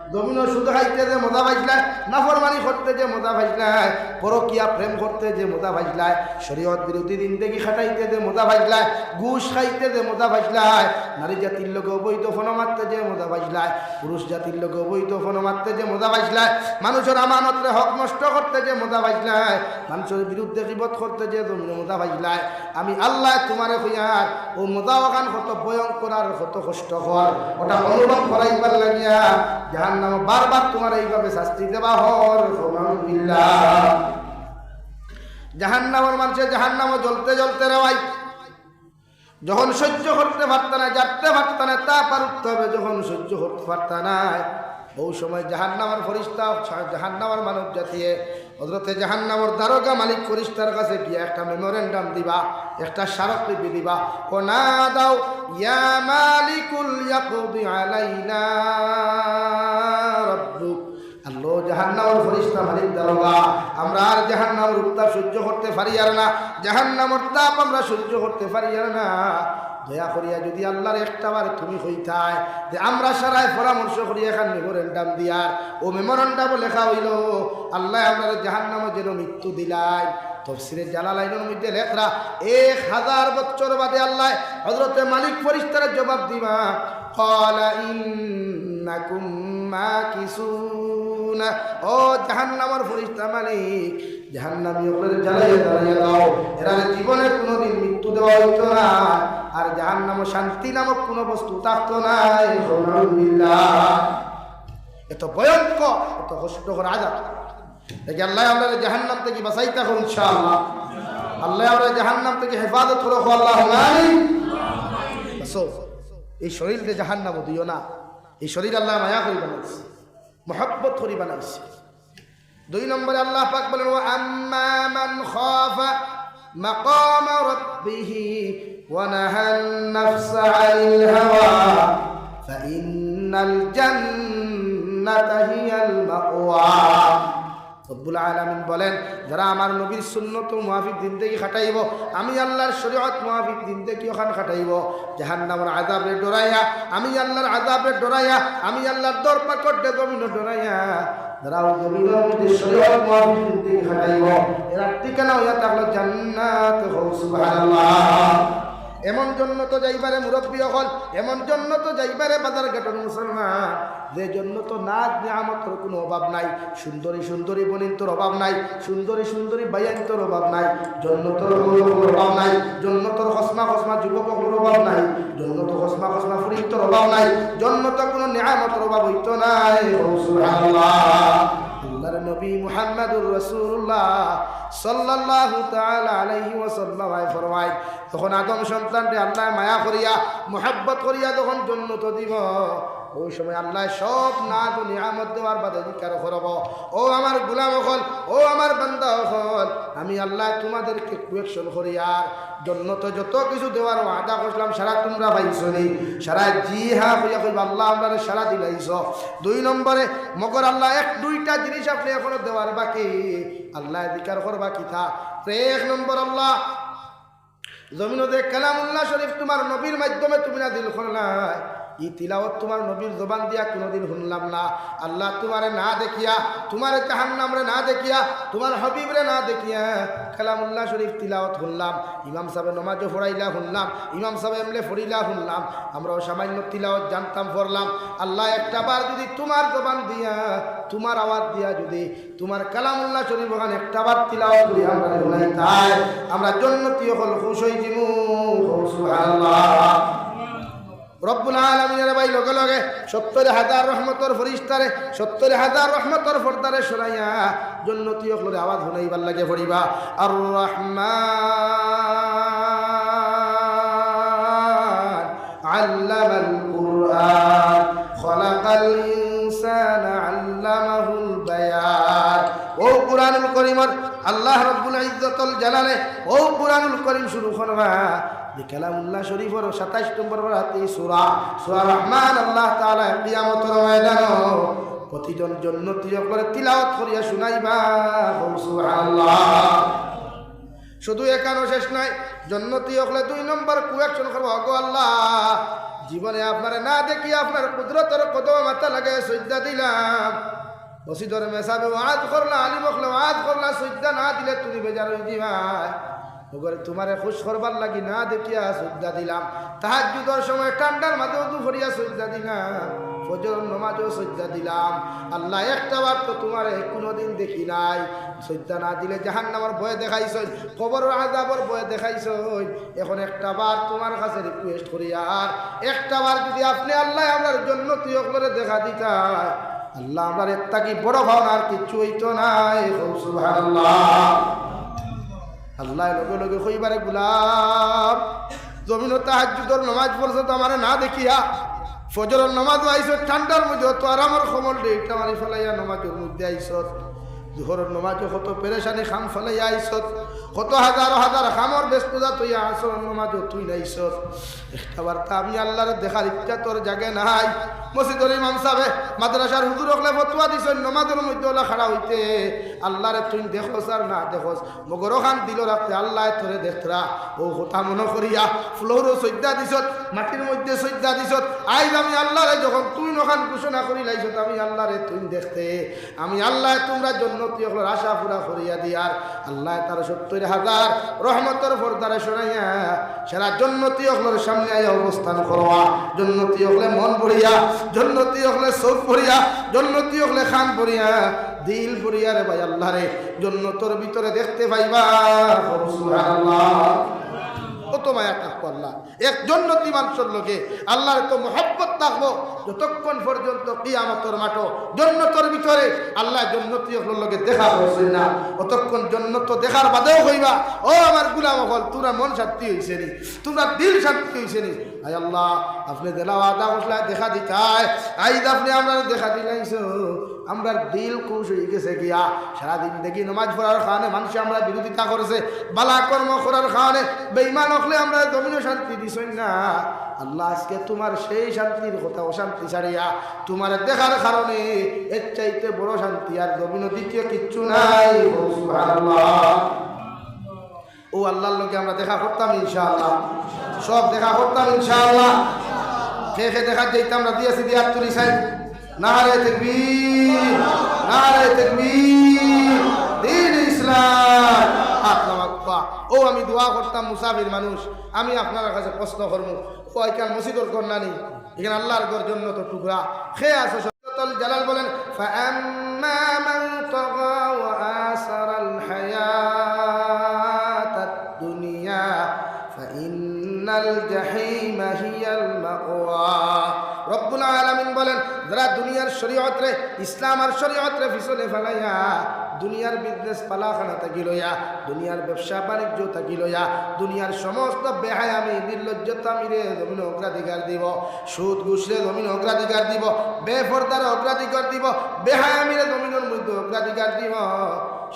জমিন শুধু খাইতে যে মজা পাইছিলায়, নাফরমানি করতে যে মজা পাইছিলায়, পরকিয়া প্রেম করতে যে মজা পাইছিলায়, শরীয়ত বিরোধী জিন্দেগি খাটাইতে যে মজা পাইছিলায়, ঘুষ খাইতে যে মজা পাইছিলায়, নারী জাতির লোকে অবৈধ ফোন মারতে যে মজা পাইছিলায়, পুরুষ জাতির লোকে অবৈধ ফোন মারতে যে মজা পাইছিলায়, মানুষের আমানতের হক নষ্ট করতে যে মজা পাইছিলায়, মানুষের বিরুদ্ধে গীবত করতে যে জমিনে মজা পাইছিলায়, আমি আল্লাহ তোমারে কইয়ার ও মজা ওখান কত ভয়ঙ্কর আর কত কষ্টকর ওটা অনুভব করাইবার লাগিয়া জাহান্নাম বারবার তোমার এইভাবে শাস্তি দেওয়া হর। জাহান্নামের মানুষে জাহান্নামে জ্বলতে জ্বলতে রেওয়াই, যখন সহ্য করতে পারত না, যাতে পারত না, তা পারতে হবে, যখন সহ্য করতে পারত না ওই সময় জাহান্নামের ফরিস্তা জাহান্নামের মানব জাতিয়ে হযরতে জাহান্নামের দারোগা মালিক ফরিস্তার কাছে গিয়ে একটা মেমোরেন্ডাম দিবা, একটা স্মারকলিপি দিবা, ও না দাও ইয়া মালিকুল ইয়াকদি আলাইনা রাব্বুক। আল্লাহ জাহান্নামের ফরিস্তা মালিক দারোগা, আমরা আর জাহান্নামের উত্তাপ সহ্য করতে পারি আর না, জাহান্নামের তাপ আমরা সহ্য করতে পারি আর না, দয়া করিয়া যদি আল্লাহর একটাবার তুমি হইতায় যে আমরা সারায় পরামর্শ করি এখান মেমোরেন্ডাম দিয়ার, ও মেমোরেন্ডাম লেখা হইল আল্লাহ আমরা জাহান্নামে যেন মৃত্যু দিলাই। তফসিরে জালালাইনের মধ্যে লেখরা 1000 বছর বাদে আল্লাহ হযরতে মালিক ফেরেশতার জবাব দিবা, ক্বালা ইন্নাকুম মাকিসুন। ও জাহান্নামের ফেরেশতা মালিক, জাহান্নামী ওদের জ্বালাইয়া জ্বালাইয়া দাও, এরা জীবনে কোনোদিন মৃত্যু দেওয়া হইতো না, আর জাহান্নামে শান্তি নামক কোনো বস্তু থাকতো না। এত ভয়ঙ্কর, এত কষ্টকর আযাব দেখি আল্লাহ আমরা জাহান্নাম থেকে বাঁচাই থাকুন ইনশাআল্লাহ। আল্লাহ আমরা জাহান্নাম থেকে হেফাজত করো, আল্লাহুম্মা আমিন। এই শরীরকে জাহান্নাম দিও না, এই শরীর আল্লাহ মায়া করে বানাইছে, মহব্বত করে বানাইছে। 2 নম্বরে আল্লাহ পাক বলেন, ওয়া আম্মা মান খাফা মাকাম রাব্বিহি ওয়া নাহান নাফসা আনিল হাওয়া ফাইন্নাল জান্নাতা হিয়াল মাওয়া। রব্বুল আলামিন বলেন, যারা আমার নবীর সুন্নত মুআফিক জিন্দেগি খাটাইব, আমি আল্লাহর শরীয়ত মুআফিক জিন্দেগি ওখান খাটাইব, জাহান্নামের আযাবে ডরাইয়া, আমি আল্লাহর আযাবে ডরাইয়া, আমি আল্লাহর দরপাকট জমিন ডরাইয়া যারা জমিনের মধ্যে শরীয়ত মুআফিক জিন্দেগি খাটাইব, এরা ঠিকানা হইয়া থাকলো জান্নাত। সুবহানাল্লাহ। এমন জন্য তো যাইবারে মুরব্বী হল, এমন জন্য তো যাইবারে বাজার ঘাটের মুসলমান, যে জন্য তো নাচ নিয়ামতের কোনো অভাব নাই, সুন্দরী সুন্দরী বনিন্তর অভাব নাই, সুন্দরী সুন্দরী বাইয়ান্তর অভাব নাই, জন্নতর অভাব নাই, জন্নতর হসমা হসমা যুবকের অভাব নাই, জন্নত হসমা হসমা ফুরিন্তর অভাব নাই, জন্নত কোনো নিয়ামতের অভাব হইতো নাই। সুবহানাল্লাহ। আল্লাহর নবী মুহাম্মদুর রাসূলুল্লাহ সাল্লাল্লাহু তাআলা আলাইহি ওয়াসাল্লাম ফরমায়, তখন আদম সন্তানকে আল্লাহ মায়া করিয়া মুহাব্বত করিয়া তখন জান্নাত দিব, ওই সময় আল্লাহ সব নাজ ও নিয়ামত দেওয়ার বাদে জিকির করব, ও আমার গোলাম হল, ও আমার বান্দা হল, আমি আল্লাহ তোমাদেরকে কোয়েকশন করি আর জান্নাত যত কিছু দেওয়ার ওয়াদা করলাম সারা তোমরা পাইছো নি? সারা জি হ্যাঁ হইয়া কইবা আল্লাহ আমরা সারা দিলাইছ। 2 নম্বরে মগর আল্লাহ 1-2টা জিনিস আপনি এখনো দেওয়ার বাকি, আল্লাহ জিকির করবা কি থা। 1 নম্বর আল্লাহ জমিনে কালামুল্লাহ শরীফ তোমার নবীর মাধ্যমে তুমি নাযিল করলাই, এই তিলাওয়াত তোমার নবীর জবান দিয়া কোনোদিন শুনলাম না। আল্লাহ তোমারে না দেখিয়া, তোমার জাহান্নামরে না দেখিয়া, তোমার হাবিবরে না দেখিয়া কালামুল্লাহ শরীফ তিলাওয়াত শুনলাম, ইমাম সাহেব নমাজও পড়াইলা শুনলাম, ইমাম সাহেব এমলে পড়িলা শুনলাম, আমরাও সামান্য তিলাওয়াত জানতাম পড়লাম। আল্লাহ একটা বার যদি তোমার জবান দিয়া, তোমার আওয়াজ দিয়া যদি তোমার কালামুল্লাহ শরীফ ওখানে একটা বার তিলাওয়াত করি আমরা শুনাই, তাই আমরা জান্নাতি হল খুশ হই জিমু। সুবহানাল্লাহ। রব্বুল আলামিনের ভাই লগে লগে 70,000 রহমতর ফরিস্তারে 70,000 রহমতর ফরদারে শরাইয়া জান্নাতি হলরে আওয়াজ শুনাইবার লাগে পড়িবা, আর রহমান আল্লামাল কুরআন খলাকাল ইনসানা আল্লামাহুল বায়ান। ও কুরআনুল কারীমর আল্লাহ রব্বুল ইজ্জতুল জালালে ও কুরআনুল কারীম শুরু করবা কালামুল্লাহ শরীফের 27 নম্বর হাতে সূরা রহমান। আল্লাহ তাআলা কিয়ামতের ময়দানে প্রতিজন জান্নাতী করে তিলাওয়াত করিয়া শুনাইবা। সুবহানাল্লাহ। শুধু এখানে শেষ নয়, জান্নাতী হলে 2 নম্বর কোয়েকশন করবো, গো আল্লাহ জীবনে আপনারে না দেখি আপনার কুদরতের কদম মাথা লাগে সজ্জা দিলাম মসজিদের মেসাবে ওয়াজ করলা আলিম হকলে ওয়াজ করলা সজ্জা না দিলে তুমি বেজার হয়ে দিবাই ওগরে তোমারে খুশ করবার লাগি না দেখিয়া সজ্জা দিলাম তাহাজ্জুদের সময় ঠান্ডার মাঝেও দুপুরিয়া সজ্জা দিলাম ফজর নামাজও সজ্জা দিলাম আল্লাহ একটাবার তো তোমারে কোনোদিন দেখি নাই সজ্জা না দিলে জাহান্নামের ভয় দেখাইছ কবরের আযাবের ভয় দেখাইছ এখন একটাবার তোমার কাছে রিকোয়েস্ট করি আর একটাবার যদি আপনি আল্লাহ আমার জান্নাতি হকলে দেখা দিতাই আল্লাহ আমার একটা কি বড় ভাবনা আর কিচ্ছু হইতো নাই সুবহানাল্লাহ আল্লাহ লগে লগে কইবারে গুলাম জমিন তাহাজ্জুদের নামাজ পড়ছো তো আমার না দেখিয়া ফজরের নামাজ আইছো ঠান্ডার মধ্যে তো আরামের খবর দে এটা মারি ফেলাইয়া নামাজের মধ্যে আইছো জোহরের নামাজে কত পেরেশানি খাম ফেলাইয়া আইছো কত হাজার হাজার খামর ব্যস্ততা তুই আসর নামাজও তুই নাইছো একটাবার তা আমি আল্লাহর দেখার ইচ্ছা তোর জাগে নাই মসজিদের ইমাম সাহেব মাদ্রাসার হুজুর হকলে ফতোয়া দিছেন নামাজের মধ্যে ওলা খাড়া হইতে আল্লাহরে তুই দেখোস আর না দেখোস মগর খান দিল রাখতে আল্লাহ তোরে দেখতরা ও কথা মনে করিয়া ফ্লোরও সজ্জা দিছত মাটির মধ্যে সজ্জা দিছত আইজ আমি আল্লাহরে যখন তুই নখান ঘোষণা করি লাইছত আমি আল্লাহরে তুই দেখতে আমি আল্লাহ তোমরা জান্নাতি হকলের আশা পুরা করিয়া দিয়ার আল্লাহ তার 70,000 রহমতের পর্দারে শোনাইয়া সারা জান্নাতি হকলের সামনে আইয়া অবস্থান করবা জান্নাতি হকলে মন ভরিয়া জান্নাতি হকলে চোখ ভরিয়া জান্নাতি হকলে খান ভরিয়া দিল ভরিয়া রে ভাই আল্লাহ রে জান্নাতের ভিতরে দেখতে পাইবা সুবহানাল্লাহ কত মায়া থাকবো আল্লাহ এক জান্নাতি মানুষের লোকে আল্লাহর তো মহব্বত থাকবো যতক্ষণ পর্যন্ত কিয়ামতের মাঠে জান্নাতের ভিতরে আল্লাহ জান্নাতি হকলের লোকে দেখা করছেন না অতক্ষণ জান্নাত দেখার বাদেও হইবা ও আমার গোলাম হল তোরা মন শান্তি হইছে নি তোমরা দিল শান্তি হইছে নি আয় আল্লাহ আপনি দেলাও আদা মশলা দেখা দিতাই আইজ আপনি আমরা দেখা দিলাইছো আমরা দিল খুশ হয়ে গেছে গিয়া সারাদিন দেখি নামাজ পড়ার কারণে মানুষ আমরা বিরোধিতা করেছে বালা কর্ম করার কারণে বেঈমান হকলে আমরা জমিনে শান্তি দিছই না আল্লাহ আজকে তোমার সেই শান্তির কথা অশান্তি ছাড়িয়া তোমার দেখার কারণে এর চাইতে বড় শান্তি আর জমিনে দ্বিতীয় কিচ্ছু নাই সুবহানাল্লাহ ও আল্লাহর লোকে আমরা দেখা করতাম ইনশাআল্লাহ সব দেখা করতাম ইনশাআল্লাহ খেয়ে দেখা যাইতাম আমরা দিয়েছি দিয়ে আত্মরি সাহেব নারে তাকবীর নারে তাকবীর দ্বীন ইসলাম আল্লাহ ও আমি দোয়া করতাম মুসাফির মানুষ আমি আপনার কাছে প্রশ্ন করব ও এখানে মসজিদের ঘর নানি এখানে আল্লাহর ঘর জন্য তো টুকরা খেয়ে আসো সত্তাল জালাল বলেন ফাআম্মা মান তাগা ওয়া আসারাল হায়াতাদ দুনিয়া ফাইন্নাল জাহিমা হিয়াল মাওয়া রব্বুল আলামিন বলেন যারা দুনিয়ার শরীয়ত রে ইসলাম আর শরীয়ত রে পিছনে ফেলাইয়া দুনিয়ার বিজনেস পালাখানা থাকি লইয়া দুনিয়ার ব্যবসা বাণিজ্য থাকি লইয়া দুনিয়ার সমস্ত বেহায়ামি নির্লজ্জতামি রে জমিন অগ্রাধিকার দিব সুদ ঘুষরে জমিন অগ্রাধিকার দিব বেফরদার অগ্রাধিকার দিব বেহায়ামিরে জমিনের মধ্যে অগ্রাধিকার দিব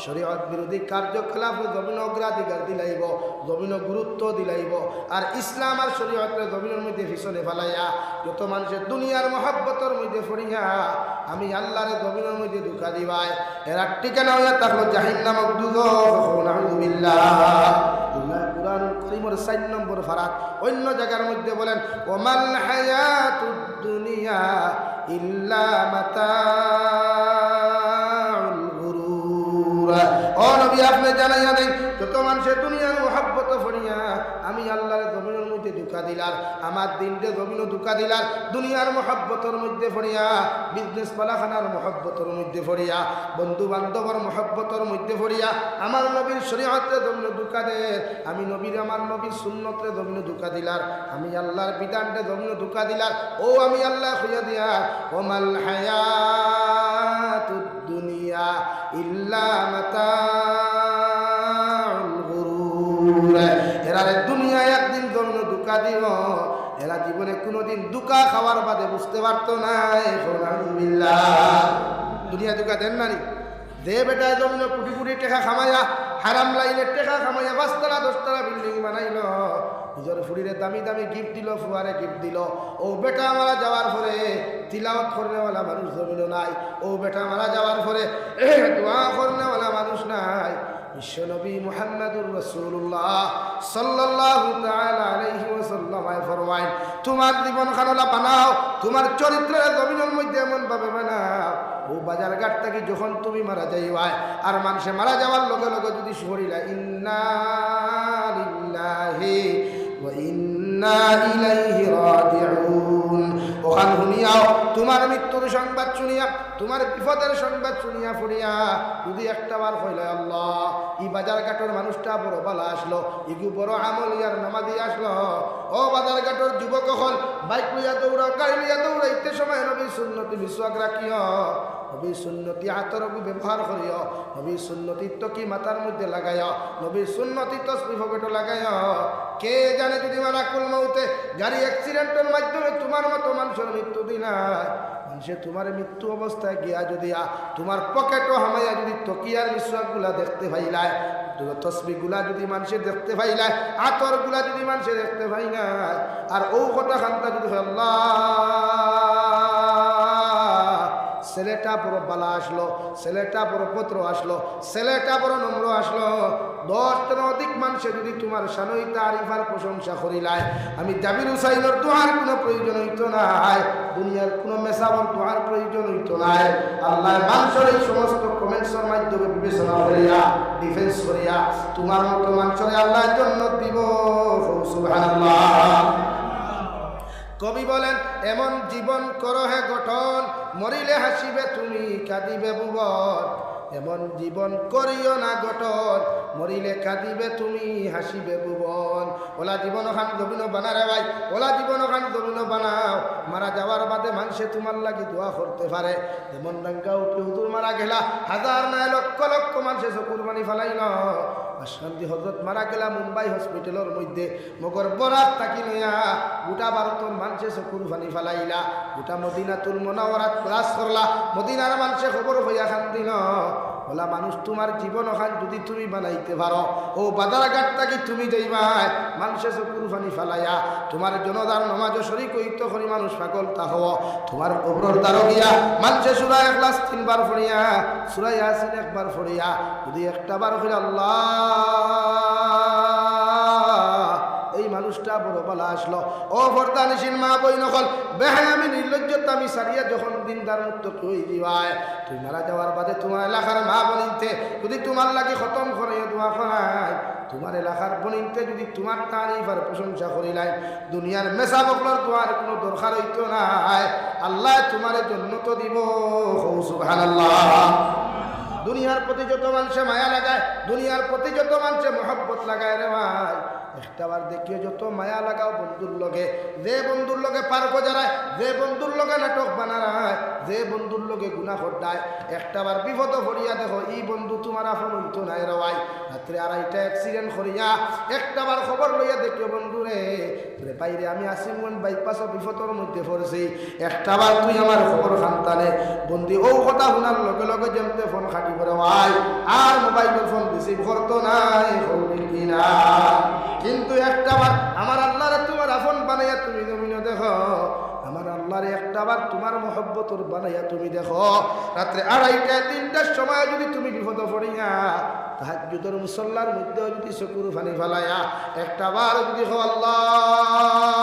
শরীয়ত বিরোধী কার্যকলাপ জমিন অগ্রাধিকার দিলাইব জমিন গুরুত্ব দিলাইব আর ইসলাম আর শরীয়তের জমিনের মধ্যে পিছনে ফেলাইয়া যত মানুষের দুনিয়ার মহব্বতের মধ্যে ফরিয়া আমি আল্লাহরে জমিনের মধ্যে ধোঁকা দিবাই এরা ঠিকানা হইয়া থাকলো জাহান্নাম নাউযুবিল্লাহ আল্লাহ কুরআনুল কারীমের 4 নম্বর ফারাত অন্য জায়গার মধ্যে বলেন ওমাল হায়াতুদ দুনিয়া ইল্লা মাতাউল গুরুর ও নবী আপনি জানাইয়া দেন যত মানুষের দুনিয়ার মহব্বত ফরিয়া আমি আল্লাহর জমিনের মধ্যে ধোঁকা দিলার আমার দিনকে জমিনও ধোঁকা দিলার দুনিয়ার মহব্বতের মধ্যে ফরিয়া বিজনেস পালাখানার মহব্বতের মধ্যে ফরিয়া বন্ধু বান্ধবর মহব্বতের মধ্যে ফরিয়া আমার নবীর শরীয়তে জমিন ধোঁকা দে আমি নবীর আমার নবীর সুন্নতে জমিন ধোঁকা দিলার আমি আল্লাহর বিধানকে জমিন ধোঁকা দিলার ও আমি আল্লাহ খুঁজে দিয়া ওমাল হায়াতুদ দুনিয়া ইল্লা মাতাউল গুরুর এরা দুনিয়া একদিন জমিন ধোঁকা দিব এরা জীবনে কোনোদিন ধোঁকা খাওয়ার বাদে বুঝতে পারতো না আলহামদুলিল্লাহ দুনিয়া ধোঁকা দেন না দে বেটা জমিন কোটি কোটি টাকা খামাইয়া হারাম লাইনের টাকা খামাইয়া 5 তলা 10 তলা বিল্ডিং বানাইল নিজের ফুড়িরে দামি দামি গিফট দিল ফুয়ারে গিফট দিল ও বেটা মারা যাওয়ার পরে তিলাওয়াত করনেওয়ালা মানুষ জমিন নাই ও বেটা মারা যাওয়ার পরে দোয়া করনেওয়ালা মানুষ নাই বিশ্বনবী মুহাম্মদুর রাসূলুল্লাহ সাল্লাল্লাহু তাআলা আলাইহি ওয়াসাল্লাম ফরমায় তোমার জীবন খানলা বানাও, তোমার চরিত্রের জমিনের মধ্যে এমন ভাবে বানাও ও বাজার ঘাট থেকে যখন তুমি মারা যাইবাই আর মানুষে মারা যাওয়ার লগে লগে যদি শরীরা ইন্না লিল্লাহি ওয়া ইন্না ইলাইহি রাজিউন ওখান শুনিয়াও তোমার মৃত্যুর সংবাদ শুনিয়া তোমার বিপদের সংবাদ শুনিয়া ফুরিয়া যদি একটা বার হইলে আল্লাহ ই বাজার ঘাটের মানুষটা বড় বালা আসলো ইগু বড় আমলিয়ার নামাজি আসলো ও বাজার ঘাটের যুবক হল বাইক লইয়া দৌড়াও গাড়ি লইয়া দৌড়াইতে সময় নবী সুন্নতি বিশ্বাস রাখিও নবী সুন্নতি হাতের ব্যবহার করিও নবী সুন্নতি তকি মাথার মধ্যে লাগাইও নবী সুন্নতি তসবিহ পকেটে লাগাইও কে জানে যদি মালাকুল মউতে গাড়ি অ্যাক্সিডেন্টের মাধ্যমে তোমার মতো মানুষের মৃত্যু দিলাই মানুষে তোমার মৃত্যু অবস্থায় গিয়া যদি তোমার পকেটও হামাইয়া যদি তকিয়ার বিশ্বাসগুলা দেখতে পাইলায় তসবিগুলা যদি মানুষে দেখতে পাইলায় আতরগুলা যদি মানুষে দেখতে পাইলায় আর ও কথা খান্তা যদি আল্লাহ ছেলেটা বড় বালা আসলো, ছেলেটা বড় পত্র আসলো, ছেলেটা বড় নম্র আসলো, 10 অধিক মানুষে যদি তোমার শানই তারিফার প্রশংসা করিলায় আমি জাবির হুসাইনের দোয়ার কোনো প্রয়োজন হইতো নাই, দুনিয়ার কোনো মেসাবর দোয়ার প্রয়োজন হইতো নাই। আল্লাহ মানুষের এই সমস্ত কমেন্টসের মাধ্যমে বিবেচনা করিয়া ডিফেন্স করিয়া তোমার মতো মানুষের আল্লাহ জান্নাত দিব। সুবহানাল্লাহ। কবি বলেন এমন জীবন করো হে গঠন মরিলে হাসিবে তুমি কাঁদিবে ভুবন, এমন জীবন করিও না গঠন মরিলে কাঁদিবে তুমি হাসিবে ভুবন। ওলা জীবন খান জমিন বানা রে ভাই, ওলা জীবন খান জমিন বানাও, মারা যাওয়ার বাদে মানুষে তোমার লাগি দোয়া করতে পারে। যেমন ডাঙ্গা উঠে হুজুর মারা গেলা হাজার নয় লক্ষ লক্ষ মানুষে চকুর পানি ফেলাইল। শান্তি হজরত মারা গেলা মুম্বাই হসপিটালের মধ্যে মগর বরাত তাকি লইয়া গোটা ভারতের মানুষে চকুর পানি ফেলাইলা, গোটা মদিনাতুল মুনাওয়ারাত ক্লাস করলা, মদিনার মানুষে খবর হইয়া খান দিল। ওলা মানুষ তোমার জীবন ওখান যদি তুমি বানাইতে পারো ও বাজার ঘাট থাকি তুমি যাইবাই মানুষে চকুর পানি ফেলাইয়া তোমার জনদার নমাজ শরীক হইতে করি মানুষ পাগল তা হও। তোমার কবরের দ্বারো গিয়া মানুষে সূরা ইখলাস 3 বার পড়িয়া সূরা ইয়াসিন 1 বার পড়িয়া যদি একটা বার হইল আল্লাহ এই মানুষটা বড় বালা আসলো। ও বর্দানিসীন মা বই নকল বেহায়ামি নির্লজ্জতা আমি সারিয়া যখন দিনদার মুক্ত হয়ে দিবায় তুই মারা যাওয়ার বাদে তোমার এলাকার মা বনিতে যদি তোমার লাগে খতম করে দোয়া করায়, তোমার এলাকার বনিতে যদি তোমার তারিফ আর প্রশংসা করিলাই দুনিয়ার মেসা বকলর তোমার কোনো দরকার হইতো না, আল্লাহ তোমার জন্য তো দিব। সুবহানাল্লাহ। দুনিয়ার প্রতি যত মানুষে মায়া লাগায়, দুনিয়ার প্রতি যত মানুষে মহব্বত লাগায় রে ভাই, একটাবার দেখিয়ে যত মায়া লাগাও বন্ধুর লগে, যে বন্ধুর লগে পার্ক যারায়, যে বন্ধুর লগে নাটক বানায়, যে বন্ধুর লগে গুনাহ করদায়, একটাবার বিপদ করিয়া দেখো এই বন্ধু তোমার আপন হইতো নাই রে ভাই। রাত্রে 2:30টা অ্যাক্সিডেন্ট করিয়া একটাবার খবর লইয়া দেখিও বন্ধু রে তোরে বাইরে আমি আসিমগঞ্জ বাইপাসও বিপদের মধ্যে পড়েছি, একটাবার তুই আমার খবর খানতানে বন্ধু ও কথা শোনার লগে লগে যেমতে ফোন খাটি করে ভাই আর মোবাইলের ফোন রিসিভ করতো নাই কিনা। কিন্তু একটাবার আমার আল্লাহরে তোমার আপন বানাইয়া তুমি জমিনে দেখো, আমার আল্লাহরে একটাবার তোমার মহব্বতর বানাইয়া তুমি দেখো। রাত্রে 2:30টা 3টার সময় যদি তুমি বিপদ পড়িয়া তাহাজ্জুদের মুসল্লার মধ্যে যদি চকুর পানি ফেলাইয়া একটাবার যদি হো আল্লাহ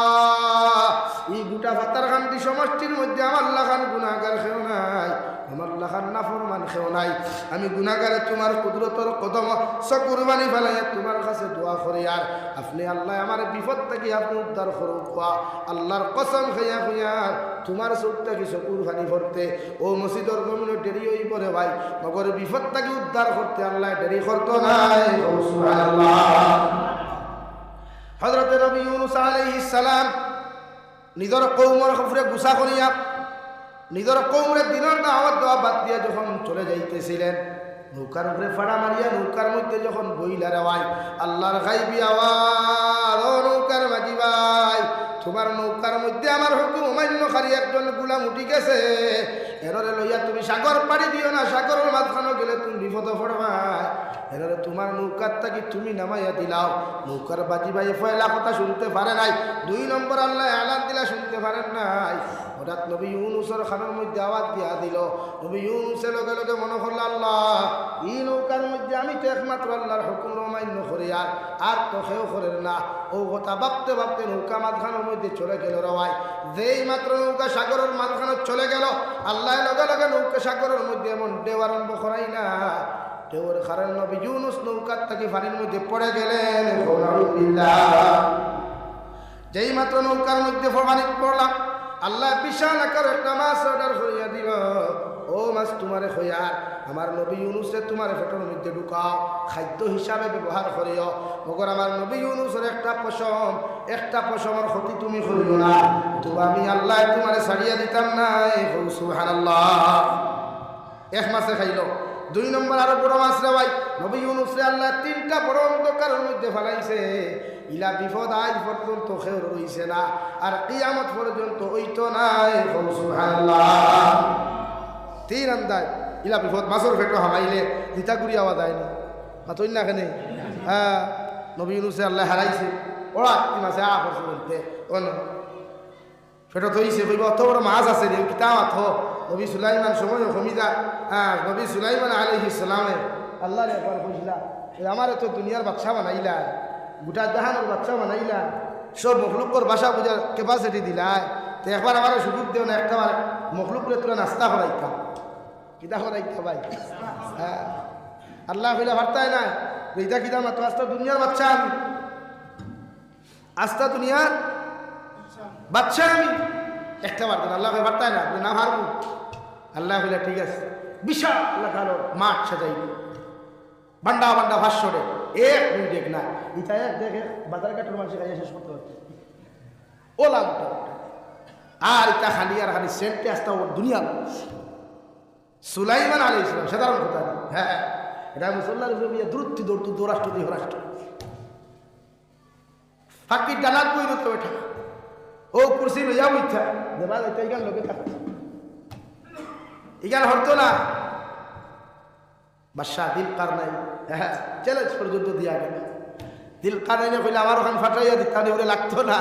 এই গোটা পাতারকান্দি সমষ্টির মধ্যে আমার লাখান গুনাহগার খেও নাই, আমার লাখান নাফরমান খেও নাই, আমি গুনাহগারে তোমার কুদরতর কদম চকুর পানি ফেলাইয়া তোমার কাছে দোয়া করি আর আপনি আল্লাহ আমার বিপদ থেকে আপনি উদ্ধার করুক। আল্লাহর কসম খাইয়া খুঁয়ার তোমার চোখ থেকে চকুর পানি ভরতে ও মসজিদর গমনে দেরি হই পরে ভাই মগর বিপদ থেকে উদ্ধার করতে আল্লাহ দেরি করতো নাই। সুবহানাল্লাহ। হযরত নবী ইউনূস আলাইহিস সালাম নিজের কওমের উপরে গুসা করিয়া নিজের কওমের দিনের দাওয়াত দেওয়া বাদ দিয়া যখন চলে যাইতেছিলেন নৌকার উপরে ফাড়া মারিয়া নৌকার মধ্যে যখন বইলা রে ভাই আল্লাহর গাইবি আওয়াজ ও নৌকার মাঝি ভাই তোমার নৌকার মধ্যে আমার হুকুম অমান্যকারী একজন গোলাম উঠি গেছে, এররে লইয়া তুমি সাগর পাড়ি দিও না, সাগরের মাঝখানে গেলে তুমি বিপদে পড়বা। এররে তোমার নৌকার থাকি তুমি নামাইয়া দিলাও। নৌকার বাজি ভাই ফয়লা কথা শুনতে পারে নাই। 2 নম্বর আল্লাহ আলান দিলা শুনতে পারেন নাই। হঠাৎ নবী ইউনুসের খানের মধ্যে আওয়াজ দিয়া দিল। নবী ইউনুসের লগে লগে মনে করল, আল্লাহ এই নৌকার মধ্যে আমি তো একমাত্র আল্লাহর হুকুম অমান্য করি, আর তো কেউ করেন না। ও কথা ভাবতে ভাবতে নৌকা মাঝখানের মধ্যে চলে গেল রওয়ায়। যেই মাত্র নৌকা সাগরের মাঝখানে চলে গেল, আল্লাহ লগে লগে নৌকা সাগরের মধ্যে এমন ঢেউ আরম্ভ করাই না, ঢেউর কারণে নবী ইউনুস নৌকার থেকে পানির মধ্যে পড়ে গেলেন। যেই মাত্র নৌকার মধ্যে পানি পড়লাম, আল্লাহ বিশাল আকার একটা মাছ অর্ডার করিয়া দিল। ও মাছ তোমারে খয়ার, আমার নবী ইউনুসে তোমার পেটের মধ্যে ঢুকাও, খাদ্য হিসাবে ব্যবহার করিও। মগর আমার নবী ইউনুসের একটা পশমের ক্ষতি তুমি করিও না, তো আমি আল্লাহ তোমারে ছাড়িয়া দিতাম না। সুবহানাল্লাহ। এক মাছে খাইল। 2 নম্বর আরো বড় মাছ রে ভাই, নবী ইউনুসে আল্লাহ 3টা বড় অন্ধকারের মধ্যে ফেলাইছে। ইলা বিপদ আজ পর্যন্ত কেউ রইছে না, আর কিয়ামত পর্যন্ত হইতো নাই। সুবহানাল্লাহ। 3 আন্দাজ ইলা বিপদ মাছের পেটো হামাইলে দিতাগুড়ি আওয়াজ আয়নি মাতই না কেন। হ্যাঁ, নবী ইউনুসে আল্লাহ হারাইছে। ওরা মাছে করছে বলতে পেটো থইছে, কইব অত বড় মাছ আছে রে, কিতা মাথ। নবী সুলাইমান সময় কমিদা, নবী সুলাইমান আলাইহিস সালামে আল্লাহ রে একবার কইলা, আমার তো দুনিয়ার বাদশা বানাইলা, গোটা জাহানের বাদশা বানাইলা, সব মখলুকর ভাষা বোঝার ক্যাপাসিটি দিলা, তো একবার আমার সুযোগ দেও না, একটা মখলুকরে তোরা নাস্তা করাইতাম। কিতা করাইতা ভাই? হ্যাঁ, আল্লাহ কইলা ভারতায় না এইটা কিতা মাত্র আস্তা দুনিয়ার বাদশা আমি, আস্তা দুনিয়ার বাদশা আমি। একটা বার দেন আল্লাহ ভারতায় না, না হারবো। আল্লাহ কইলা ঠিক আছে। বিশাল আল্লাহ কালো মাঠ সাজাইল, বান্ডা বান্ডা ভাষ্যরে, 1 2 দেখ না, ইটা এক দেখে বাজার কাটার মানুষ খাইয়া শেষ করতে হচ্ছে। ও লাগতো আর ইটা খালি আর খালি সেন্টে আসতে ওর দুনিয়া। সুলাইমান আলাইহিস সালাম সাধারণ কথা না। হ্যাঁ, এটা মুসল্লার দ্রুতি দৌড়তো দৌরাষ্ট্র দিয়ে রাষ্ট্র ফাঁকি ডালাত বই রতো ওঠা। ও কুরসি লইয়া বইথা দেবা এটা ইগান লোকে থাকা ইগান হরতো না। বাদশাহ দিল কার নাই, হ্যাঁ চ্যালেঞ্জ পর্যন্ত দিয়া গেল। দিল কার নাই কইলে আমার ওখান ফাটাইয়া দিতা ওরে লাগতো না।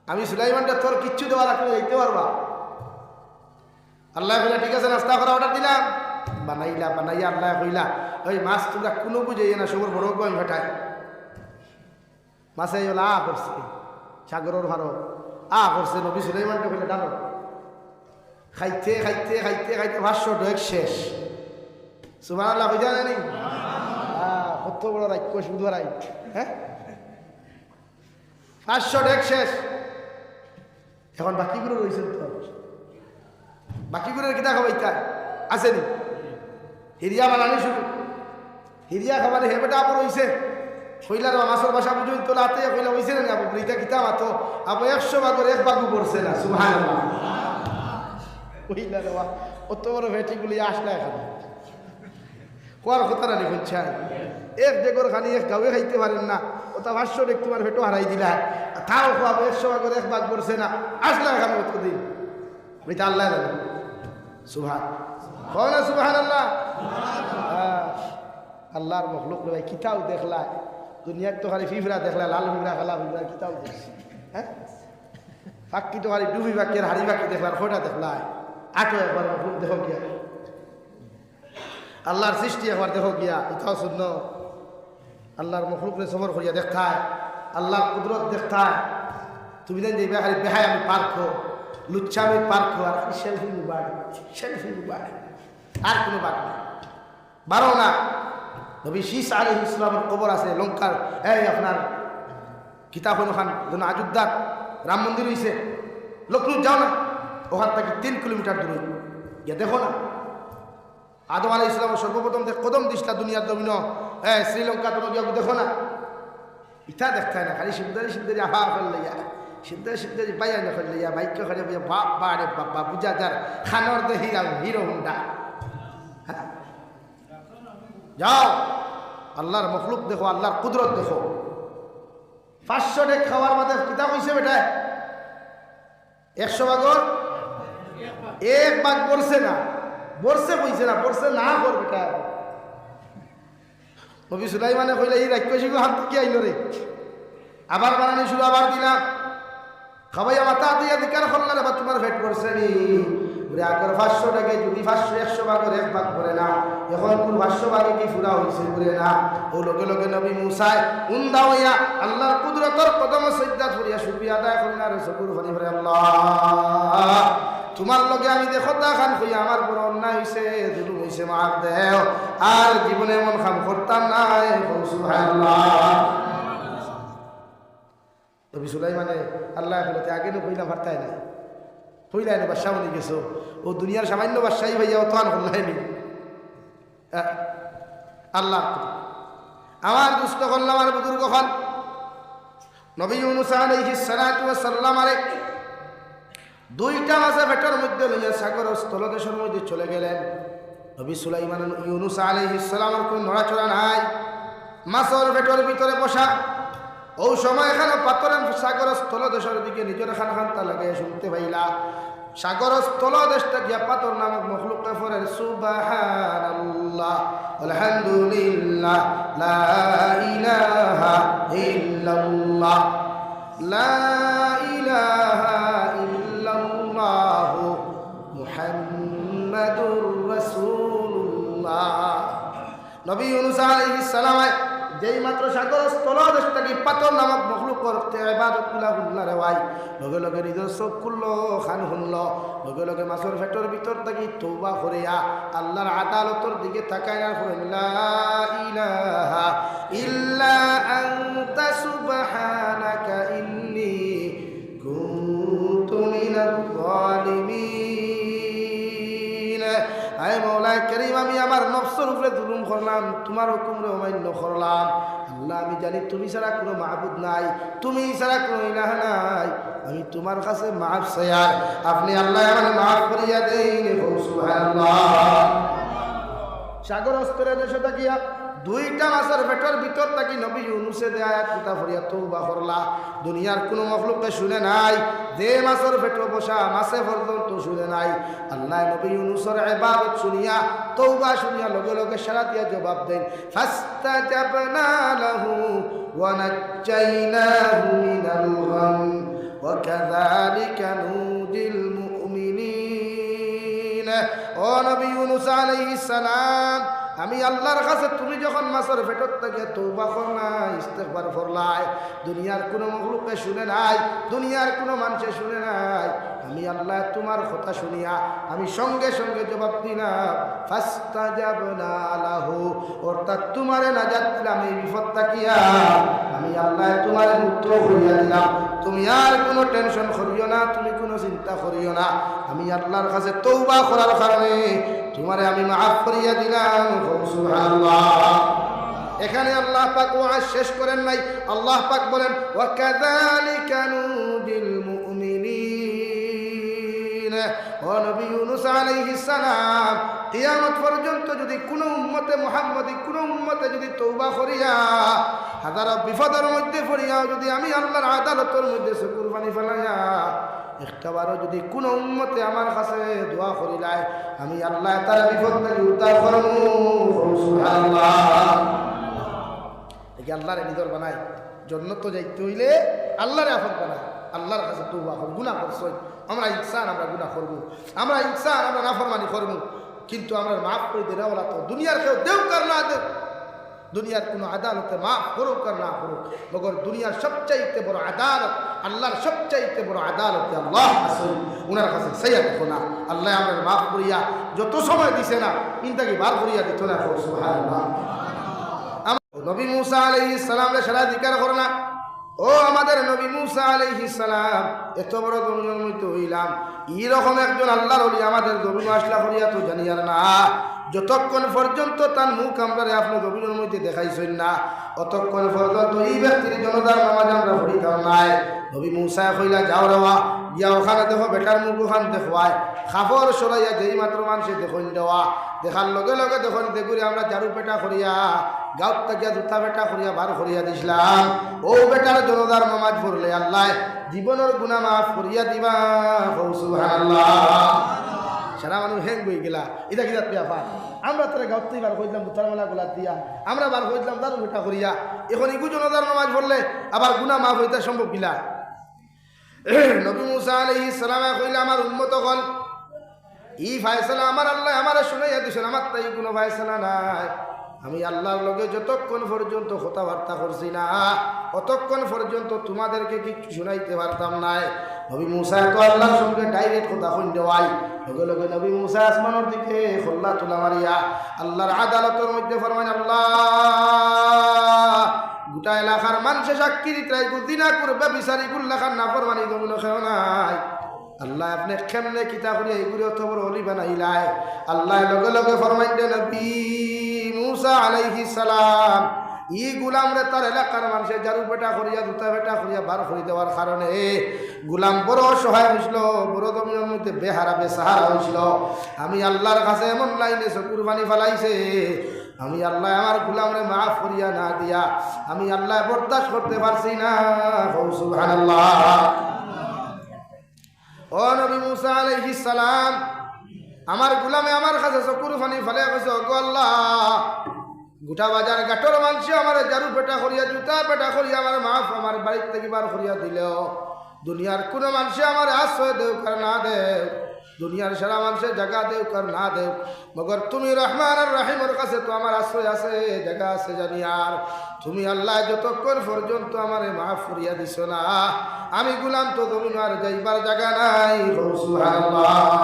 আমি সুলাইমানটা তোর কিচ্ছু দেওয়া লাগলে যাইতে পারবা। আল্লাহ কইলা ঠিক আছে, নাস্তা করা অর্ডার দিলাম। বানাইলা বানাইয়া আল্লাহ কইলা, ওই মাছ তোমরা কোনো বুঝাই না, সবর বড় গম ফাটাই। মাছে আ করছে সাগরের ভারো করছে। নবী সুলাইমানটা কইলা ডালো। খাইতে খাইতে খাইতে খাইতে 500 ডেক শেষ। সুবহানাল্লাহ বুঝা জানি কত বড় রাক্ষস বুধবারাই। হ্যাঁ, 500 ডেক শেষ। এখন বাকিগুলো রয়েছে তো, বাকিগুলোর কিতা খাবাইতা আসেনি। হিরিয়া বানানি শুরু, হিরিয়া খাবারে হেবেটা আপর হইছে। কইলার মাছের বাসা বুঝুন তো লাতে কইলা হইছে না আপু ইটা কিতা মাতো আপু 100 ভাগের 1 ভাগও পড়ছে না। সুবহানাল্লাহ। কইলা রে অত বড় ভেটিগুলি আসলে এখানে কোয়ার কথা না লিখছে। 1 ডেগর খানি 1 গাঁয়ে খাইতে পারেন না, ওটা 500 ডেক তোমার ভেটো হারাই দিলা, তাও খাবো 100 ভাগের 1 ভাগ পড়ছে না, আসলে এখানে কতদিন ওইটা আল্লাহ জানে। সুবহান কওনা সুবহানাল্লাহ। আল্লাহর মখলুক ভাই কিতাও দেখলা দুনিয়ার তো খালি ফিফরা দেখলা, লাল ফিফরা খালা ফিফরা কিতাও দেখছি। হ্যাঁ, ফাঁকি তো খালি ডুবি বাকি আর হাড়ি বাকি দেখলার খোটা দেখলা। আটো একবার মখলুক দেখো গিয়া, আল্লাহর সৃষ্টি একবার দেখো গিয়া, এটাও শূন্য। আল্লাহর মখলুকরে সবর করিয়া দেখায়, আল্লাহর কুদরত দেখায়। তুমি জানি যে খালি বেহাই আমি পার্ক লুচ্ছামি পার্ক আর সেলফি মুবারক, সেলফি মুবারক, আর কোনো বাদ নেই। বারো না নবী শীষ আলাইহিস সালামের কবর আছে লঙ্কার, এই আপনার কিতাব ওখান যেন অযোধ্যার রাম মন্দির হয়েছে, লক্ষ্ণৌ যাও না, ওখান থেকে 3 কিলোমিটার দূরে গিয়ে দেখো না। আদম আলাইহিস সালামের সর্বপ্রথম কদম দিসলা দুনিয়ার জমিন, শ্রীলঙ্কা তো গিয়ে দেখো না। ইটা দেখতে না, খালি সিদ্ধারি সিদ্ধারি আহার করলে সিদ্ধারি সিদ্ধারি বাইয়া না করলে বাইক করে বাপ বাড়ে বাবা বুঝা যার খানোর দে হিরো হুন্ডা। যাও আল্লাহর মখলুক দেখো, আল্লাহর কুদরত দেখো। 500 টাকা খাওয়ার মধ্যে কিতাব হয়েছে বেটায় 100 ভাগর 1 ভাগ পড়ছে না বর্ষে কইছে না পড়ছে না করবে বেটা নবী সুলাইমানে কইলে এই রাক্ষসী হাত কি আইলো রে আবার বানানি শুরু আবার দিলাম খাবাইয়া মাথা দিয়া দিকার করলে বা তোমার পেট পড়ছে নি বলে আগের 500 টাকা যদি 500 100 ভাগের 1 ভাগ করে না এখন কোন 500 ভাগে কি পুরা হইছে বলে না ও লগে লগে নবী মুসা উন্দা হইয়া আল্লাহর কুদরতের কদম সিজদা করিয়া শুকরিয়া আদায় করেন আর শুকর করি বলে আল্লাহ তোমার লগে আমি দেখো তা খান কইয়া আমার বড় অন্যায় হইছে জুলুম হইছে মাফ দেও আর জীবনে এমন কাম করতাম না সুবহানাল্লাহ নবী সুলাইমানে আল্লাহ বলতে আগে নো কইলা ভারতাই না কইলাই না বাদশা বনি গেছো ও দুনিয়ার সামান্য বাদশাহী ভাইয়া অত আন হল্লাইনি আল্লাহ আমার দুষ্ট করলাম আর বুজুর্গ হন নবী ইউনূস আলাইহিস সালাতু ওয়াস সালাম আরে 2টা মাছে পেটের মধ্যে লইয়া সাগর স্থলদেশের মধ্যে চলে গেলেন নবী সুলাইমান ইউনূস আলাইহিস সালামের কোন নড়াচড়া নাই মাছের পেটের ভিতরে বসা ও সময় এখানে পাথরের সাগর স্থলদেশের দিকে নিজের খানখানতা লাগাই শুনতে পাইলা সাগর স্থলদেশটা গিয়া পাথর নামক মখলুকে ফরে সুবহানাল্লাহ আলহামদুলিল্লাহ লা ইলাহা ইল্লাল্লাহ লা ইলাহা ইল্লাল্লাহ মুহাম্মাদুর রাসূলুল্লাহ নবী ইউনূস আলাইহিস সালাম যেই মাত্র সাগর স্থলদেশটাকে পাথর নামক মখলুক করতে ইবাদত গুলা হুল্লা রেওয়াই লগে লগে নিজের চোখ খুললো খান শুনল লগে লগে মাছের পেটের ভিতর থেকে তওবা করিয়া আল্লাহর আদালতের দিকে তাকায় আর বলেন লা ইলাহা ইল্লা আনতা সুবহানাকা ইন্নী কুনতু মিনাজ জালিমিন আয় মওলা করিম আমি আমার নফসের উপরে জুলুম করলাম তোমার হুকুমে অমান্য করলাম আল্লাহ আমি জানি তুমি ছাড়া কোনো মাহবুদ নাই তুমি ছাড়া কোনো ইলাহ নাই আমি তোমার কাছে মাফ চাই আপনি আল্লাহ আমাকে মাফ করিয়া দেন সুবহানাল্লাহ সাগর স্তরে দেশে থাকিয়া 2টা মাছের পেটের ভিতর থাকি নবী ইউনূসে দে আয়াত কিতা ফরিয়া তওবা করলা দুনিয়ার কোনো মখলুককে শুনে নাই যে মাছের পেটে বসা মাছে পর্যন্ত শুনে নাই আল্লাহ নবী ইউনূসের ইবাদত শুনিয়া তওবা শুনিয়া লগে লগে সারা দিয়া জবাব দেন ফাস্তাজাবনা লাহু ওয়া নাজ্জাইনাহু মিনাল গাম ওয়া কাযালিকা নুজিল মুমিনিন ও নবী ইউনূস আলাইহিস সালাম আমি আল্লাহর কাছে তুমি যখন মাছের পেটর থেকে তওবা করলা ইস্তেগফার করলাই দুনিয়ার কোনো মখলুকে শুনে নাই দুনিয়ার কোনো মানুষে শুনে নাই আমি আল্লাহ তোমার কথা শুনিয়া আমি সঙ্গে সঙ্গে জবাব দিলাম ফাস্তাজাবনা লাহু অর্থাৎ তোমারে নাজাত দিলাম এই বিপদ তাকিয়া আমি আল্লাহ তোমার মুক্ত করিয়া দিলাম তুমি আর কোনো টেনশন করিও না তুমি কোনো চিন্তা করিও না আমি আল্লাহর কাছে তওবা করার কারণে তোমারে আমি মাফ করিয়া দিলাম সুবহানাল্লাহ এখানে আল্লাহ পাক ওয়াজ শেষ করেন নাই আল্লাহ পাক বলেন ওয়া কাযালিকা নুজিল মুমিনিন ও নবী ইউনূস আলাইহিস সালাম কিয়ামত পর্যন্ত যদি কোনো উম্মতে মুহাম্মদি কোনো উম্মতে যদি তওবা করিয়া হাজার বিপদের মধ্যে পড়িয়া যদি আমি আল্লাহর আদালতের মধ্যে চকুর পানি ফেলাইয়া একটাবারও যদি কোনো উম্মতে আমার কাছে দোয়া করিলাই আমি আল্লাহ তার বিপদ থেকে উদ্ধার করব সুবহানাল্লাহ এই আল্লাহর নিদর বানাই জান্নাত তো যাইতে হইলে আল্লাহর আপন বানাই আল্লাহর কাছে তওবা করব গুনাহ করছই আমরা ইনসান আমরা গুনাহ করব আমরা ইনসান আমরা নাফরমানি করব কিন্তু আমরা মাফ করে দেনা ওলা তো দুনিয়ার কেউ দেও কর না দেও দুনিয়ার কোনো আদালতে মাফ করুক আর না করুক মগর দুনিয়ার সবচাইতে বড় আদালত আল্লাহর সবচাইতে বড় আদালতে আল্লাহ আছে উনার কাছে সাইয়া দেখো না আল্লাহ আমরা মাফ করিয়া যত সময় দিছে না ইনটাকে বার করিয়া দিত না সুবহানাল্লাহ নবী মুসা আলাইহিস সালামের সারা জিকির করো না ও আমাদের নবী মুসা আলাইহিস সালাম এত বড় জন্মিত হইলাম এইরকম একজন আল্লাহর ওলি আমাদের জমিন আসলা করিয়া তো জানি আর না যতক্ষণ পর্যন্ত তার মুখ আমরা আপনি গভীরের মধ্যে দেখাইছেন না অতক্ষণ পর্যন্ত এই ব্যক্তির জনতার নামাজ আমরা পড়িতাম নাই। নবী মুসা কইলা যাও রাওয়া গিয়া ওখানে দেখো বেটার মুখ ওখান দেখবায় খাফর সরাইয়া যেই মাত্র মানুষে দেখুন দেওয়া দেখার লগে লগে দেখুন দেখুরি আমরা ঝাড়ু পেটা করিয়া গাঁত তাকিয়া জুতা বেটা করিয়া বার করিয়া দিছিলাম। ও বেটার জনতার নামাজ পড়লে আল্লাহ জীবনের গুনাহ মাফ করিয়া দিবা। সুবহানাল্লাহ। সারা মানুষ হ্যাং বই গেলা এটা কি যাত্রী আপা আমরা তারা গাঁততেই বার করিলাম দুতারমালা গোলা দিয়া আমরা বার করিলাম দারু বেটা করিয়া এখন ইগু জনতার নামাজ পড়লে আবার গুনাহ মাফ হইতে সম্ভব কিলা? নবী মুসা আলাইহিস সালামে কইলা আমার উম্মত হল ই ফয়সালা আমার আল্লাহ আমারে শুনাইয়া দিছেন, আমার তাই কোনো ফয়সালা নাই। আমি আল্লাহর লগে যতক্ষণ পর্যন্ত কথাবার্তা করছি না অতক্ষণ পর্যন্ত তোমাদেরকে কিছু শুনাইতে পারতাম নাই। নবী মুসা তো আল্লাহর সঙ্গে ডাইরেক্ট কথা কইন দেওয়াই লগে লগে নবী মুসা আসমানের দিকে খোল্লা তুলা মারিয়া আল্লাহর আদালতের মধ্যে ফরমান আল্লাহ গোটা এলাকার মানুষে সাক্ষী দিতে দিনা করবে বিচারি গুল্লাখান না ফরমানি গমন খেও নাই। আল্লাহ আপনি কেমনে কিতা করিয়া এইগুলি অত বড় অলি বানাইলাই। আল্লাহ লগে লগে ফরমাইন দেন নবী মুসা আলাইহিস সালাম ই গুলাম রে তার এলাকার মানুষের ঝাড়ু পেটা করিয়া জুতা পেটা করিয়া বার করে দেওয়ার কারণে গুলাম বড় সহায় হয়েছিল, বড় জমিনের মধ্যে বেহারা বেসাহারা হয়েছিল। আমি আল্লাহর কাছে এমন লাইনে কুরবানি ফেলাইছে আমি আল্লাহ আমার গুলামরে মাফ করিয়া না দিয়া আমি আল্লাহ বরদাস্ত করতে পারছি না। সুবহানাল্লাহ। ও নবী মুসা আলাইহিস সালাম আমার গুলামে আমার কাছে চকুর পানি ফেলে গেছে গো আল্লাহ গোটা বাজার ঘাটর মানুষ আমার ঝাড়ু পেটা করিয়া জুতা পেটা করিয়া আমার মাফ আমার বাড়ির থেকে বার করিয়া দিলেও দুনিয়ার কোনো মানুষে আমার আশ্রয় দেও কার না দেও দুনিয়ার সারা মানুষের জায়গা দেও কার না দেও মগর তুমি রহমান আর রাহিমের কাছে তো আমার আশ্রয় আছে জায়গা আছে জানি আর তুমি আল্লাহ যতক্ষণ পর্যন্ত আমার মাফ করিয়া দিছ না আমি গুলাম তো তুমি আর যাইবার জায়গা নাই। সুবহানাল্লাহ।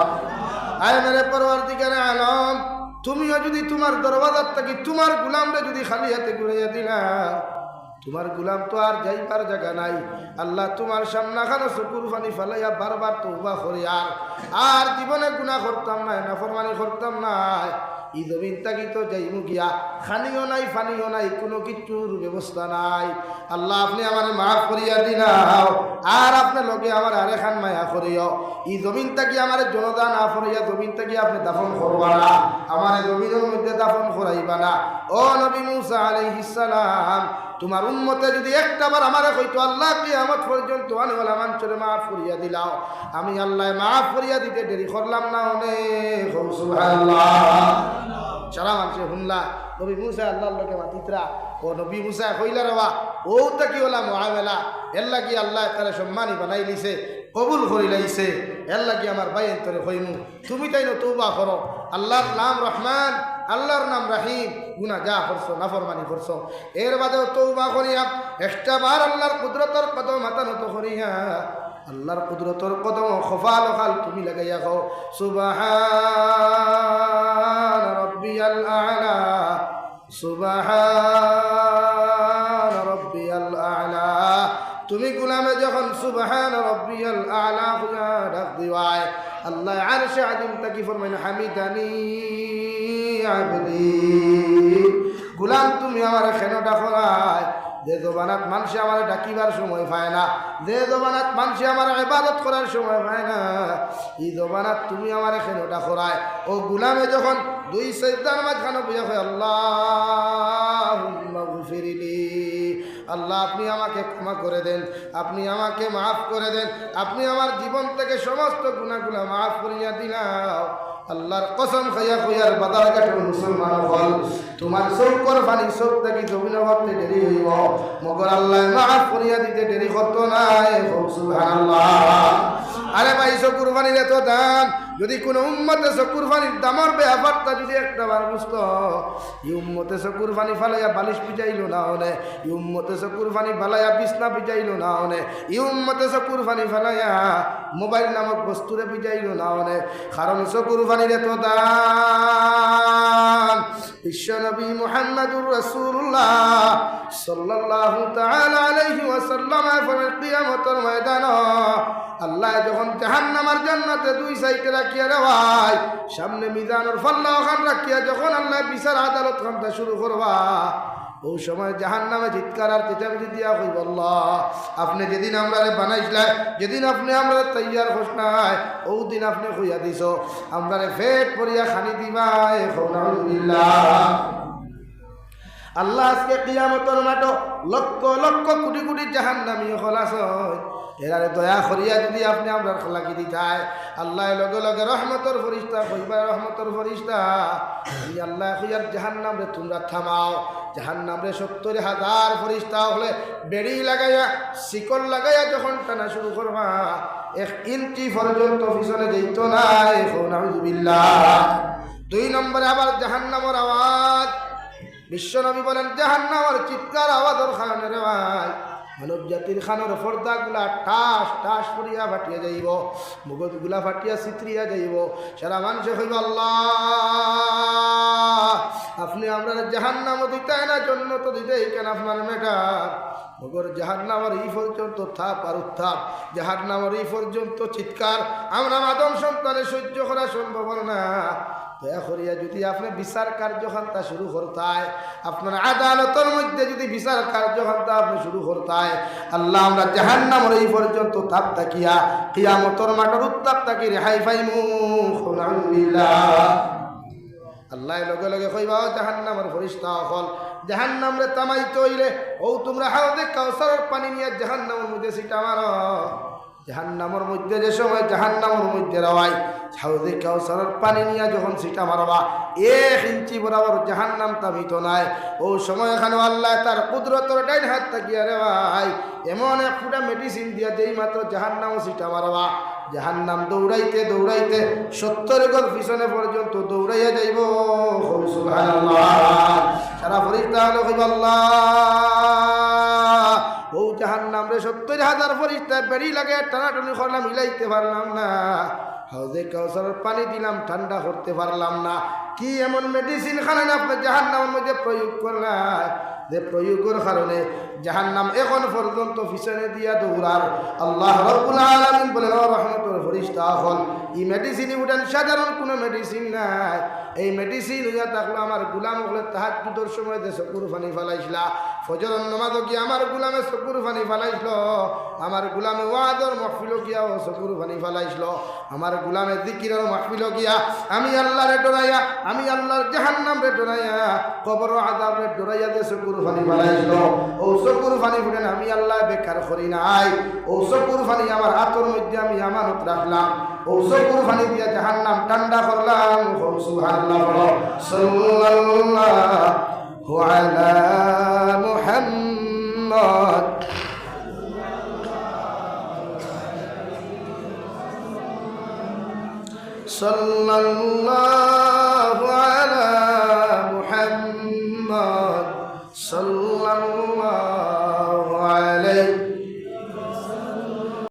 আয় মেরে পরওয়ারদিগারে আলম তুমিও যদি তোমার দরবাজার থেকে তোমার গুলামরে যদি খালি হাতে ঘুরাইয়া দিলা তোমার গুলাম তো আর যাইবার জায়গা নাই। আল্লাহ তোমার সামনা খানো চকুর পানি ফেলাইয়া বারবার তওবা করি আর জীবনে গুনাহ করতাম না নাফরমানি করতাম না ই জমিন থাকি তো যাইমু গিয়া খানিও নাই পানিও নাই কোনো কিছুর ব্যবস্থা নাই। আল্লাহ আপনি আমার মাফ করিয়া দিনাও আর আপনার লগে আমার আরেখান মায়া করিও ই জমিন থাকি আমার জনতা না করিয়া জমিন থাকি আপনি দাফন করবা না আমার জমিনের মধ্যে দাফন করাইবা না। ও নবী মুসা আলাইহিস সালাম তোমার উম্মতে যদি একটাবার আমারে কইতো আল্লাহ কিয়ামত পর্যন্ত আনওয়ালা মানুষের মাফ করিয়া দিলাও আমি আল্লাহ মাফ করিয়া দিতে দেরি করলাম না অনেক। সুবহানাল্লাহ। সারা মানুষে শুনলা নবী মুসা আল্লাহর লোকে মাতিতরা ও নবী মুসা কইলা রবা ও তা কি হলা মুআমেলা এর লাগি আল্লাহ তারে সম্মানী বানাই লিছে কবুল করি লাইছে এর লাগি আমার বাইন তোরে কইমু তুমি তাই না তওবা করো আল্লাহর নাম রহমান আল্লাহর নাম রাহিম গুনাহ যা করছো নাফরমানি করছো এর বাদেও তওবা করিয়া একটা বার আল্লাহর কুদরতের কদম মাথা নত করিয়া আল্লাহর কুদরতের কদম খফাল খাল তুমি লাগাইয়া কও সুবহান রাব্বিয়াল আ'লা সুবহান রাব্বিয়াল আ'লা। তুমি গুলামে যখন সুবহান রাব্বিয়াল আ'লা খুঁজা ডাক দিওয়ায় আল্লাহ আরশে আজিম তাকি ফরমাইন হামিদানি আবদি গুলাম তুমি আমার কেন ডাকলাই যে জবানাত মানুষে আমার ডাকিবার সময় পায় না যে জবানাত মানুষে আমার ইবাদত করার সময় পায় না এই জবানাত তুমি আমার কেন ডাকরায়। ও গুলামে যখন দুই সাজদার মাঝখানে বইয়া হয় আল্লাহুম্মা গফিরলি আল্লাহ আপনি আমাকে ক্ষমা করে দেন আপনি আমাকে মাফ করে দেন আপনি আমার জীবন থেকে সমস্ত গুনাহগুলো মাফ করিয়া দিলাও। আল্লাহর কসম খাইয়া কইয়ার বাদার কাঠের মুসলমান হল তোমার চৌকর পানি চোখ থাকি জমিন করতে দেরি হইব মগর আল্লাহ মাফ করিয়া দিতে দেরি করতো নাই। সুবহানাল্লাহ। আরে ভাই চকুর পানির এত দাম যদি কোনো উম্মতে চকুর পানির দামর ব্যাপারটা যদি একটা বার বুঝতো ই উম্মতে চকুর পানি ফালাইয়া বালিশ পিজাইলো না হনে ই উম্মতে চকুর পানি ফালাইয়া বিছনা পিজাইলো না হনে ই উম্মতে চকুর পানি ফালাইয়া মোবাইল নামক বস্তুরে পিজাইলো না হনে কারণ চকুর পানির এত দাম বিশ্বনবী মুহাম্মদুর রাসূলুল্লাহ সাল্লাল্লাহু তাআলা আলাইহি ওয়াসাল্লাম কিয়ামতের ময়দান আল্লাহ যখন জাহান্নাম আর জান্নাতে দুই সাইডে রাখিয়া দেওয়ায় সামনে মিজানুর ফাল্লা ওখান রাখিয়া যখন আল্লাহ বিচার আদালত করতে শুরু করবা ওই সময় জাহান্নামে চিৎকার আর চেঁচামেচি দিয়া কইব আল্লাহ আপনি যেদিন আমরা বানাইছিলেন যেদিন আপনি আমরা তৈয়ার ঘোষণায় ওই দিন আপনি কইয়া দিছ আমরা পেট পরিয়া খানি দিবাই আলহামদুলিল্লাহ। আল্লাহ আজকে কিয়ামতের মাঠে লক্ষ লক্ষ কোটি কোটি জাহান্নামী খলাস এরারে দয়া করিয়া যদি আপনি আমরা লাগি দিতাই আল্লাহ লগে লগে রহমতর ফরিস্তা কইবা রহমতর ফরিস্তা আল্লাহ কইয়ার জাহান্নাম রে তোমরা থামাও জাহান্নাম রে ৭০,০০০ ফরিস্তা হলে বেড়ি লাগাইয়া শিকল লাগাইয়া যখন টানা শুরু করবা ১ ইঞ্চি পর্যন্ত পিছনে যাইত না নাউযুবিল্লাহ। ২ নম্বরে আবার জাহান্নামের আওয়াজ বিশ্বনবী বলেন জাহান্নামের চিৎকার আওয়াজের কারণে রে ভাই মানব জাতির খানোর পর্দাগুলা টাস টাস করিয়া ফাটিয়া যাইব মগজগুলা ফাটিয়া চিত্রিয়া যাইব সারা মানুষে হইব আল্লাহ আপনি আমরা জাহান্নাম দিতে না জন্য তো দিতে কেন আপনার মেটার মগর জাহান্নামের এই পর্যন্ত থাপ আর উত্থাপ জাহান্নামের এই পর্যন্ত চিৎকার আমরা মাদম সন্তানে সহ্য করা সম্ভব না। দয়া করিয়া যদি আপনি বিচার কার্যখান্তা শুরু করতায় আপনার আদালতের মধ্যে যদি বিচার কার্যখান্তা আপনি শুরু করতায় আল্লাহ আমরা জাহান্নামের এই পর্যন্ত তাপ তাকিয়া কিয়ামতের মাঠের উত্তাপ তাকি রেহাই পাইমু আলহামদুলিল্লাহ। আল্লাহ লগে লগে কইবা জাহান্নামের ফরিস্তা হল জাহান্নাম রে তামাইতে হইলে ও তোমরা হাউজে কাউসারের পানি নিয়ে জাহান্নামের মধ্যে সিটা মারো জাহান্নামের মধ্যে যে সময় জাহান্নামের মধ্যে রাওয়াই হাউজে কাউসারের পানি নিয়ে যখন সিটা মারবা ১ ইঞ্চি বরাবর জাহান্নাম তামিত নাই ও সময় এখানে আল্লাহ তার কুদরতের ডাইন হাত তাকিয়া রে ভাই এমন এক ফুটা মেডিসিন দিয়া যেই মাত্র জাহান্নাম সিটা মারবা জাহান্নাম দৌড়াইতে দৌড়াইতে ৭০ গজ পিছনে পর্যন্ত দৌড়াইয়া যাইব সুবহানাল্লাহ। সারা ফরিস্তা হলো কইব আল্লাহ ও জাহান্নাম রে ৭০,০০০ ফরিস্তা বেড়ি লাগে টানাটানি করলাম মিলাইতে পারলাম না হাউজে কাউসারের পানি দিলাম ঠান্ডা করতে পারলাম না কি এমন মেডিসিন খানেন আপনি জাহান্নামের মধ্যে প্রয়োগ করলেন যে প্রয়োগের কারণে জাহান্নাম এখন পর্যন্ত পিছনে দিয়া দৌড়ার আল্লাহ রাব্বুল আলামিন বলেন রহমতের ফরিস্তা হল এই মেডিসিন উঠেন সাধারণ কোনো মেডিসিন নাই এই মেডিসিন হইয়া থাকলো আমার গুলাম হলে তাহাজ্জুদের সময় যে চকুর পানি ফেলাইছিলা ফজরের নামাজও কি আমার গুলামে চকুর পানি ফেলাইছিল আমার গুলামে ওয়াজের মাহফিলও গিয়া ও চকুর পানি ফেলাইছিল আমার গুলামে জিকিরের মাহফিলও গিয়া আমি আল্লাহরে ডরাইয়া আমি আল্লাহর জাহান্নাম রে ডরাইয়া কবর আযাব রে ডরাইয়া যে চকুর পানি ফেলাইছিল ও চকুর পানি ফুটেন আমি আল্লাহ বেকার করি নাই ও চকুর পানি আমার হাতের মধ্যে আমি আমানত রাখলাম ও চকুর পানি দিয়া জাহান্নাম ঠান্ডা করলাম সুবহানাল্লাহ সাল্লাল্লাহু আলা মুহাম্মদ সাল্লাল্লাহু আলা মুহাম্মদ সাল্লাল্লাহু